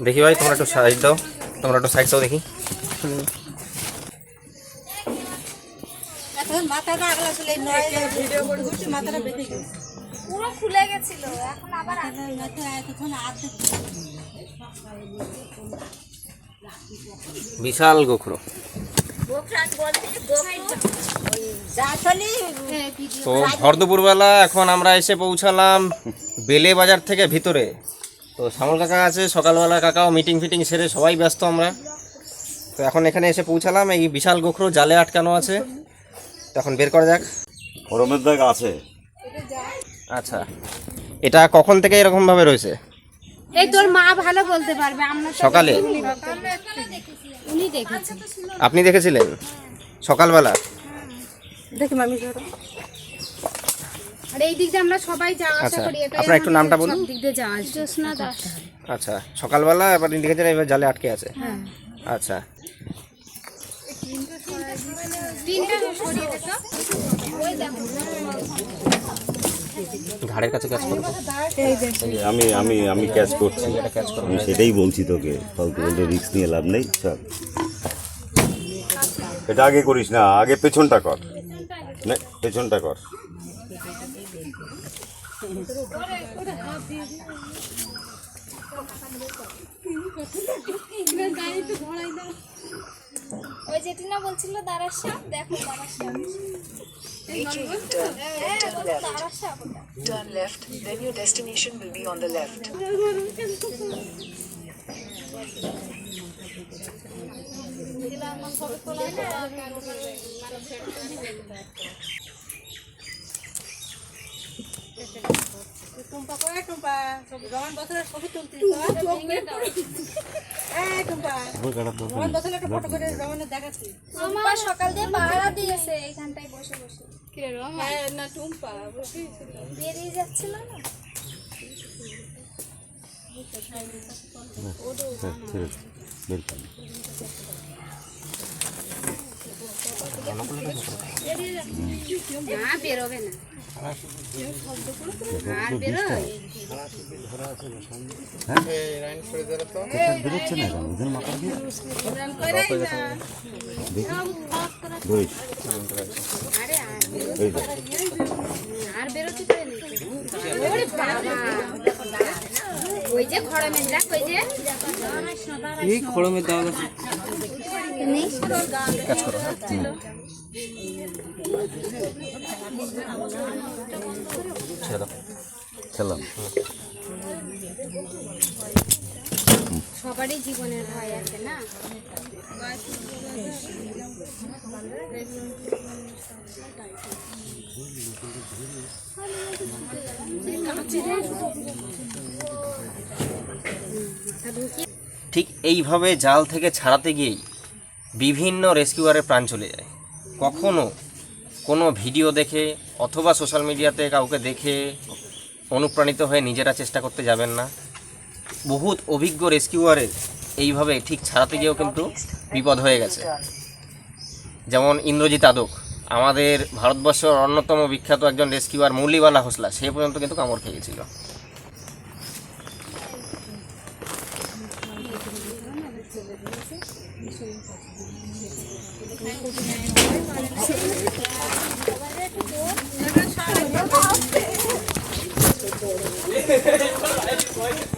দেখি ভাই, তোমরা একটু সাইড দাও, দেখি। মাথাটা আগলা চলে ভিডিও করে ঘুরছে, মাথাটা বেঁধে গেছে, পুরো খুলে গেছিল, এখন আবার বিশাল গোখরো। তো ভর দুপুরবেলা এখন আমরা এসে পৌঁছালাম বেলে বাজার থেকে ভিতরে। তো শ্যামল কাকা আছে, সকালবেলা কাকাও মিটিং ফিটিং সেরে সবাই ব্যস্ত আমরা। তো এখন এখানে এসে পৌঁছালাম, এই বিশাল গোখরো জালে আটকানো আছে। তো এখন বের করা যাক। গরমের দাগ আছে। আচ্ছা, এটা কখন থেকে এরকম ভাবে রয়েছে? এই তোর মা ভালো বলতে পারবে, আমরা সকালে উনি দেখেছেন। আপনি দেখেছিলেন সকালবেলা? দেখি মামি ধরো। আর এই দিক দিয়ে আমরা সবাই যাওয়া আসা আচ্ছা, করি। এটা আপনার একটু নামটা বলুন। সব দিক দিয়ে যাওয়া আসা। জ্যোৎস্না দাস। আচ্ছা, সকালবেলা এবার দেখেছেন এবার জালে আটকে আছে। হ্যাঁ। আচ্ছা, তিনটা সরিয়ে দে তো। ওই দেখো ঘাড়ের কাছে ক্যাচ করো। আমি আমি আমি ক্যাচ করছি, আমি সেটাই বলছি তোকে, ফালতু বলতে রিস্ক নিয়ে লাভ নেই। চল, এটা আগে করিস না, আগে পেছনটা কর, না পেছনটা কর। ওই যেটি না বলছিল দাঁড়াসা, দেখো দাঁড়াসা। Turn left, then your destination will be on the left. Tumpa করে টুম্পা সব রমান বছরের ছবি তুলতে টুম্পা রমান বছরের একটা ফটো করে রমানের দেখাচ্ছি। আমার সকাল দিয়ে পাহারা দিয়েছে এইখানটায় বসে বসে। হ্যাঁ না টুম্পা বেরিয়ে যাচ্ছিল না। না বেরোবে না, আর বেরোয় বেরোচ্ছে না ওদের মাথা দিয়ে আর বেরোতে পারেনি। ওরে বাবা, ওই যে খড়মের দেখ, ওই যে এই খড়মের দাগ আছে। কাজ করো। খেলাম। সবারই জীবনের ভয় আছে না। ঠিক এইভাবে জাল থেকে ছাড়াতে গিয়েই বিভিন্ন রেস্কিউয়ারের প্রাণ চলে যায়। কখনো কোনো ভিডিও দেখে অথবা সোশ্যাল মিডিয়াতে কাউকে দেখে অনুপ্রাণিত হয়ে নিজেরা চেষ্টা করতে যাবেন না। বহুত অভিজ্ঞ রেস্কিউয়ারের এইভাবে ঠিক ছাড়াতে গিয়েও কিন্তু বিপদ হয়ে গেছে। যেমন ইন্দ্রজিৎ আদক, আমাদের ভারতবর্ষের অন্যতম বিখ্যাত একজন রেস্কিউয়ার মুরলিওয়ালা হোসলা, সে পর্যন্ত কিন্তু কামড় খেয়ে গেছিল।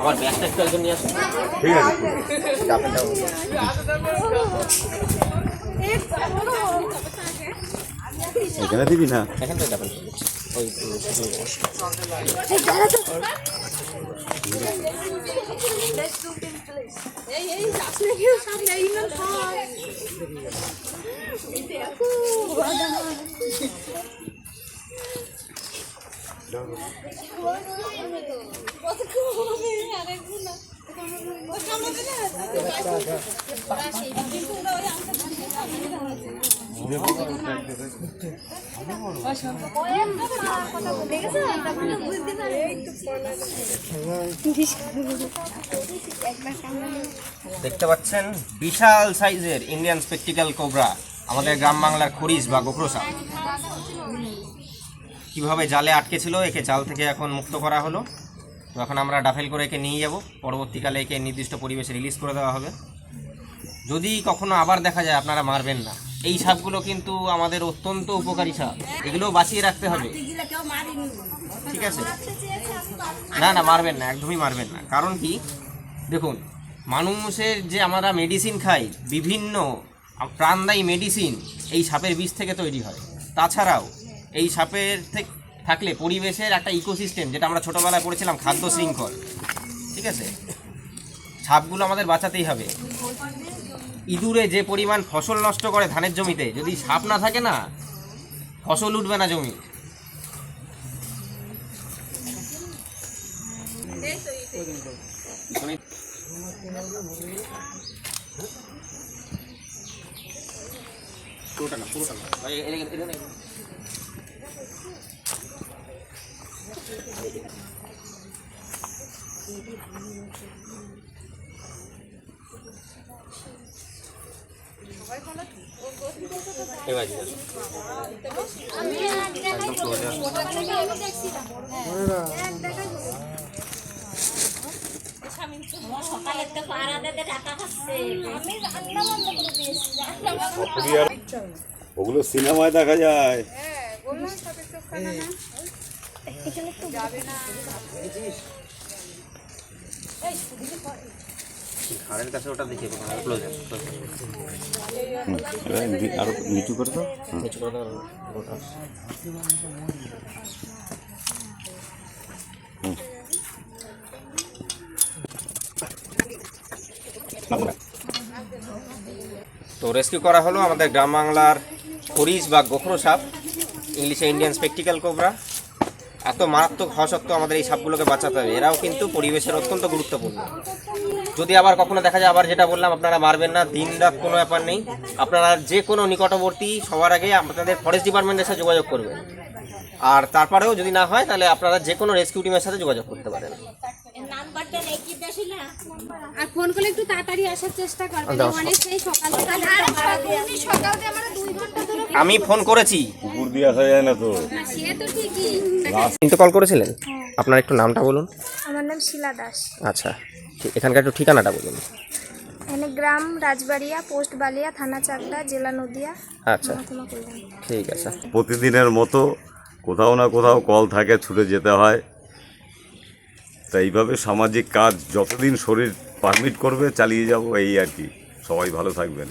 আমার ব্যাগটা একটু একজন নিয়ে আসুন। ঠিক আছে, এখানে দিবি না? এখান থেকে যাবেন ওই দেখতে পাচ্ছেন বিশাল সাইজের ইন্ডিয়ান স্পেকটিক্যাল কোবরা, আমাদের গ্রাম বাংলার খরিশ বা গোখরো সাপ। কীভাবে জালে আটকে ছিল, একে জাল থেকে এখন মুক্ত করা হলো। তো এখন আমরা ডাফেল করে একে নিয়ে যাব, পরবর্তীকালে একে নির্দিষ্ট পরিবেশে রিলিজ করে দেওয়া হবে। যদি কখনো আবার দেখা যায়, আপনারা মারবেন না। এই সাপগুলো কিন্তু আমাদের অত্যন্ত উপকারী সাপ, এগুলো বাঁচিয়ে রাখতে হবে, ঠিক আছে? না না, মারবেন না, একদমই মারবেন না। কারণ কি, দেখুন, মানুষের যে আমরা মেডিসিন খাই, বিভিন্ন প্রাণদায়ী মেডিসিন এই সাপের বিষ থেকে তৈরি হয়। তাছাড়াও এই সাপের থেকে থাকলে পরিবেশের একটা ইকোসিস্টেম, যেটা আমরা ছোটোবেলায় পড়েছিলাম, খাদ্য শৃঙ্খল, ঠিক আছে? সাপগুলো আমাদের বাঁচাতেই হবে। ইঁদুরে যে পরিমাণ ফসল নষ্ট করে ধানের জমিতে, যদি সাপ না থাকে না, ফসল উঠবে না জমি। পুরোটা না, পুরোটা না। ওগুলো সিনেমায় দেখা যায়। ঘাড়ের কাছে ওটা দেখে ক্লোজ আরো নিচু করে দাও। নিচু করে দাও ওটা। তো রেস্কিউ করা হলো আমাদের গ্রাম বাংলার হরিশ বা গোখরো সাপ, ইংলিশে ইন্ডিয়ান স্পেকটিক্যাল কোবরা। এত মারাত্মক হওয়া সত্ত্বেও আমাদের এই সাপগুলোকে বাঁচাতে হবে। এরাও কিন্তু পরিবেশের অত্যন্ত গুরুত্বপূর্ণ। যদি আবার কখনো দেখা যায়, আবার যেটা বললাম, আপনারা মারবেন না, দিন রাত কোনো ব্যাপার নেই। আপনারা যে কোনো নিকটবর্তী সবার আগে আপনাদের ফরেস্ট ডিপার্টমেন্টের সাথে যোগাযোগ করবেন। আর তারপরেও যদি না হয়, তাহলে আপনারা যে কোনো রেস্কিউ টিমের সাথে যোগাযোগ করতে পারেন। আর ফোন করলে একটু তাড়াতাড়ি আসার চেষ্টা করবেন। অনেক সেই সকাল সকাল আমরা 2 ঘন্টা ধরে আমি ফোন করেছি, কুকুর দিয়ে আসা যায় না তো। সে তো ঠিকই। কিন্তু কল করেছিলেন। আপনার একটু নামটা বলুন। আমার নাম শিলা দাস। আচ্ছা, এখানকার একটু ঠিকানাটা বলুন। এখানে গ্রাম রাজবাড়িয়া, পোস্ট বালিয়া, থানা চাকদা, জেলা নদিয়া। আচ্ছা, ঠিক আছে। প্রতিদিনের মতো কোথাও না কোথাও কল থাকে, ছুটে যেতে হয়। তাই এইভাবে সামাজিক কাজ যতদিন শরীর পারমিট করবে চালিয়ে যাব, এই আর কি। সবাই ভালো থাকবেন।